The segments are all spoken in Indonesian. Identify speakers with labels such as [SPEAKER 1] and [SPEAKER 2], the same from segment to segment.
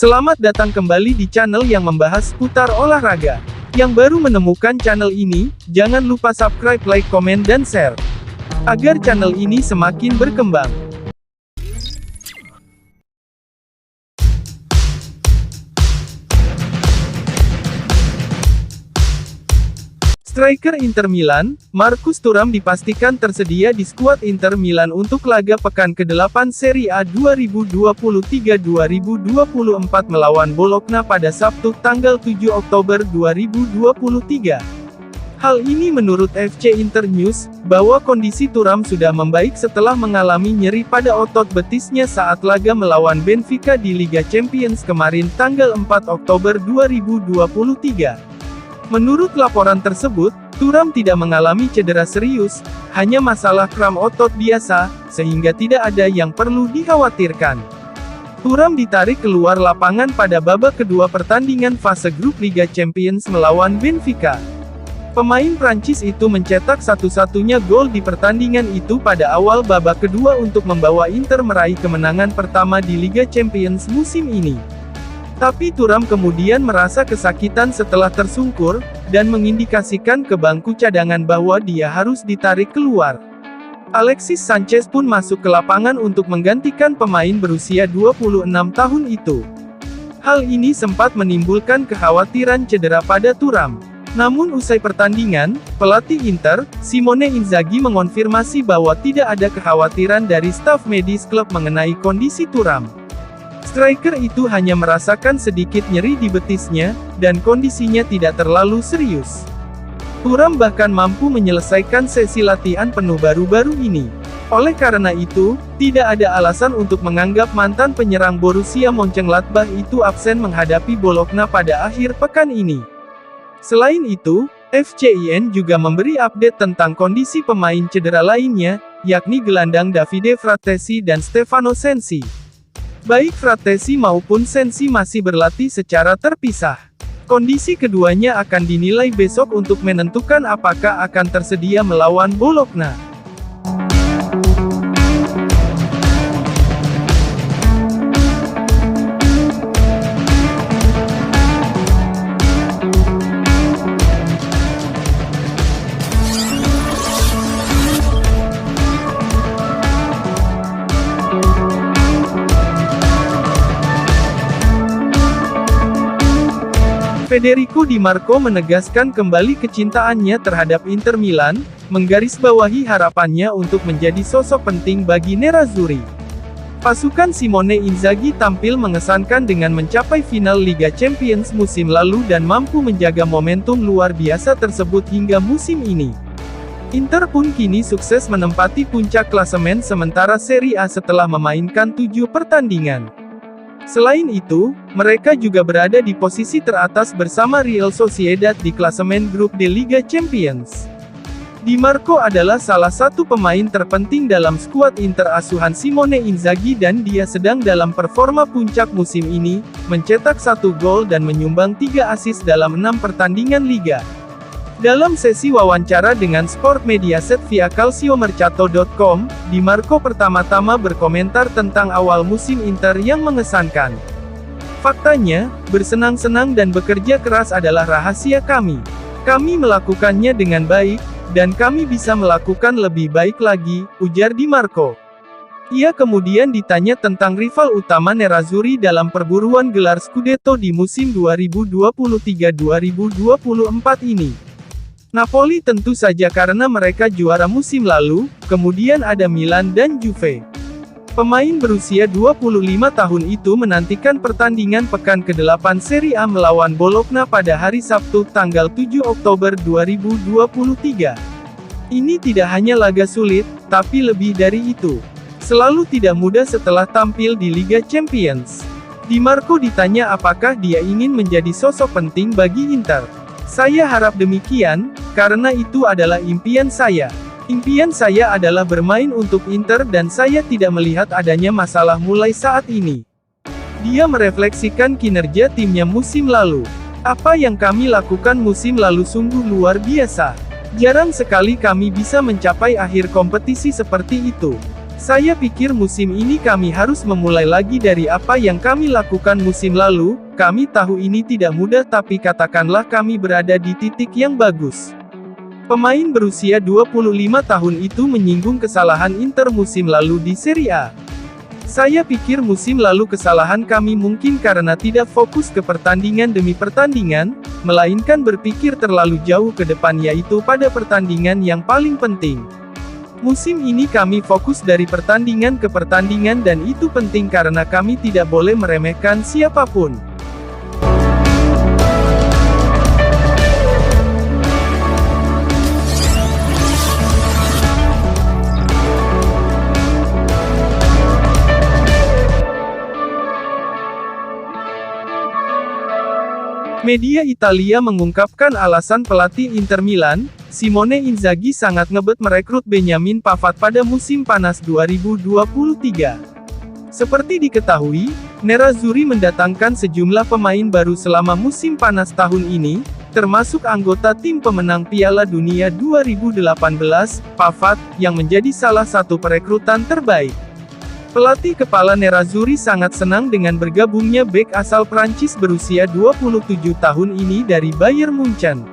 [SPEAKER 1] Selamat datang kembali di channel yang membahas seputar olahraga. Yang baru menemukan channel ini, jangan lupa subscribe, like, komen, dan share. Agar channel ini semakin berkembang. Striker Inter Milan, Marcus Thuram dipastikan tersedia di skuad Inter Milan untuk laga pekan ke-8 Serie A 2023-2024 melawan Bologna pada Sabtu, tanggal 7 Oktober 2023. Hal ini menurut FC Internews, bahwa kondisi Thuram sudah membaik setelah mengalami nyeri pada otot betisnya saat laga melawan Benfica di Liga Champions kemarin tanggal 4 Oktober 2023. Menurut laporan tersebut, Thuram tidak mengalami cedera serius, hanya masalah kram otot biasa, sehingga tidak ada yang perlu dikhawatirkan. Thuram ditarik keluar lapangan pada babak kedua pertandingan fase grup Liga Champions melawan Benfica. Pemain Prancis itu mencetak satu-satunya gol di pertandingan itu pada awal babak kedua untuk membawa Inter meraih kemenangan pertama di Liga Champions musim ini. Tapi Thuram kemudian merasa kesakitan setelah tersungkur, dan mengindikasikan ke bangku cadangan bahwa dia harus ditarik keluar. Alexis Sanchez pun masuk ke lapangan untuk menggantikan pemain berusia 26 tahun itu. Hal ini sempat menimbulkan kekhawatiran cedera pada Thuram. Namun usai pertandingan, pelatih Inter, Simone Inzaghi mengonfirmasi bahwa tidak ada kekhawatiran dari staf medis klub mengenai kondisi Thuram. Striker itu hanya merasakan sedikit nyeri di betisnya, dan kondisinya tidak terlalu serius. Thuram bahkan mampu menyelesaikan sesi latihan penuh baru-baru ini. Oleh karena itu, tidak ada alasan untuk menganggap mantan penyerang Borussia Mönchengladbach itu absen menghadapi Bologna pada akhir pekan ini. Selain itu, FCIN juga memberi update tentang kondisi pemain cedera lainnya, yakni gelandang Davide Frattesi dan Stefano Sensi. Baik Frattesi maupun Sensi masih berlatih secara terpisah. Kondisi keduanya akan dinilai besok untuk menentukan apakah akan tersedia melawan Bologna. Federico Di Marco menegaskan kembali kecintaannya terhadap Inter Milan, menggarisbawahi harapannya untuk menjadi sosok penting bagi Nerazzurri. Pasukan Simone Inzaghi tampil mengesankan dengan mencapai final Liga Champions musim lalu dan mampu menjaga momentum luar biasa tersebut hingga musim ini. Inter pun kini sukses menempati puncak klasemen sementara Serie A setelah memainkan 7 pertandingan. Selain itu, mereka juga berada di posisi teratas bersama Real Sociedad di klasemen grup D Liga Champions. Di Marco adalah salah satu pemain terpenting dalam skuad Inter asuhan Simone Inzaghi dan dia sedang dalam performa puncak musim ini, mencetak 1 gol dan menyumbang 3 assist dalam 6 pertandingan liga. Dalam sesi wawancara dengan Sport Mediaset via calciomercato.com, Di Marco pertama-tama berkomentar tentang awal musim Inter yang mengesankan. Faktanya, bersenang-senang dan bekerja keras adalah rahasia kami. Kami melakukannya dengan baik, dan kami bisa melakukan lebih baik lagi, ujar Di Marco. Ia kemudian ditanya tentang rival utama Nerazzurri dalam perburuan gelar Scudetto di musim 2023-2024 ini. Napoli tentu saja karena mereka juara musim lalu, kemudian ada Milan dan Juve. Pemain berusia 25 tahun itu menantikan pertandingan pekan ke-8 Serie A melawan Bologna pada hari Sabtu, tanggal 7 Oktober 2023. Ini tidak hanya laga sulit, tapi lebih dari itu. Selalu tidak mudah setelah tampil di Liga Champions. Di Marco ditanya apakah dia ingin menjadi sosok penting bagi Inter. Saya harap demikian, karena itu adalah impian saya. Impian saya adalah bermain untuk Inter dan saya tidak melihat adanya masalah mulai saat ini. Dia merefleksikan kinerja timnya musim lalu. Apa yang kami lakukan musim lalu sungguh luar biasa. Jarang sekali kami bisa mencapai akhir kompetisi seperti itu. Saya pikir musim ini kami harus memulai lagi dari apa yang kami lakukan musim lalu. Kami tahu ini tidak mudah tapi katakanlah kami berada di titik yang bagus. Pemain berusia 25 tahun itu menyinggung kesalahan Inter musim lalu di Serie A. Saya pikir musim lalu kesalahan kami mungkin karena tidak fokus ke pertandingan demi pertandingan, melainkan berpikir terlalu jauh ke depan yaitu pada pertandingan yang paling penting. Musim ini kami fokus dari pertandingan ke pertandingan dan itu penting karena kami tidak boleh meremehkan siapapun. Media Italia mengungkapkan alasan pelatih Inter Milan, Simone Inzaghi sangat ngebet merekrut Benjamin Pavard pada musim panas 2023. Seperti diketahui, Nerazzurri mendatangkan sejumlah pemain baru selama musim panas tahun ini, termasuk anggota tim pemenang Piala Dunia 2018, Pavard, yang menjadi salah satu perekrutan terbaik. Pelatih kepala Nerazzurri sangat senang dengan bergabungnya bek asal Prancis berusia 27 tahun ini dari Bayern Munchen.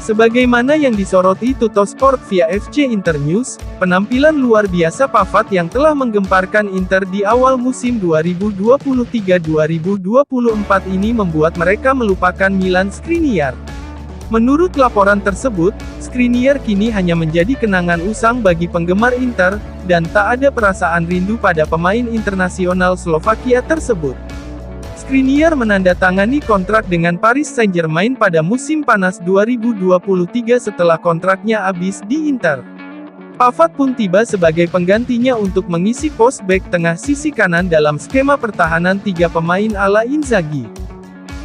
[SPEAKER 1] Sebagaimana yang disoroti Tuttosport via FC Internews, penampilan luar biasa Pavard yang telah menggemparkan Inter di awal musim 2023-2024 ini membuat mereka melupakan Milan Skriniar. Menurut laporan tersebut, Skriniar kini hanya menjadi kenangan usang bagi penggemar Inter, dan tak ada perasaan rindu pada pemain internasional Slovakia tersebut. Skriniar menandatangani kontrak dengan Paris Saint-Germain pada musim panas 2023 setelah kontraknya habis di Inter. Pavard pun tiba sebagai penggantinya untuk mengisi pos bek tengah sisi kanan dalam skema pertahanan 3 pemain ala Inzaghi.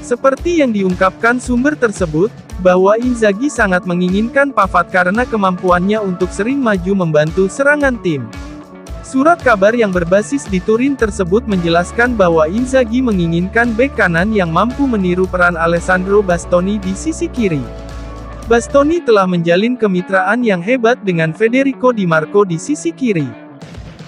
[SPEAKER 1] Seperti yang diungkapkan sumber tersebut, bahwa Inzaghi sangat menginginkan Pavard karena kemampuannya untuk sering maju membantu serangan tim. Surat kabar yang berbasis di Turin tersebut menjelaskan bahwa Inzaghi menginginkan bek kanan yang mampu meniru peran Alessandro Bastoni di sisi kiri. Bastoni telah menjalin kemitraan yang hebat dengan Federico Di Marco di sisi kiri.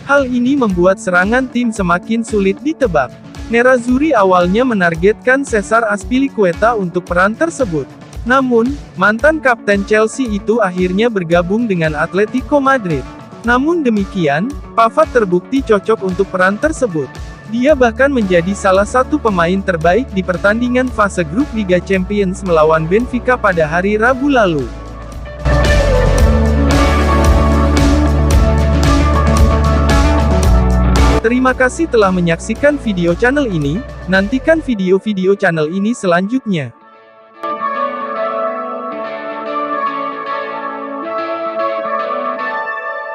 [SPEAKER 1] Hal ini membuat serangan tim semakin sulit ditebak. Nerazzurri awalnya menargetkan Cesar Azpilicueta untuk peran tersebut. Namun, mantan kapten Chelsea itu akhirnya bergabung dengan Atletico Madrid. Namun demikian, Pavard terbukti cocok untuk peran tersebut. Dia bahkan menjadi salah satu pemain terbaik di pertandingan fase grup Liga Champions melawan Benfica pada hari Rabu lalu. Terima kasih telah menyaksikan video channel ini, nantikan video-video channel ini selanjutnya.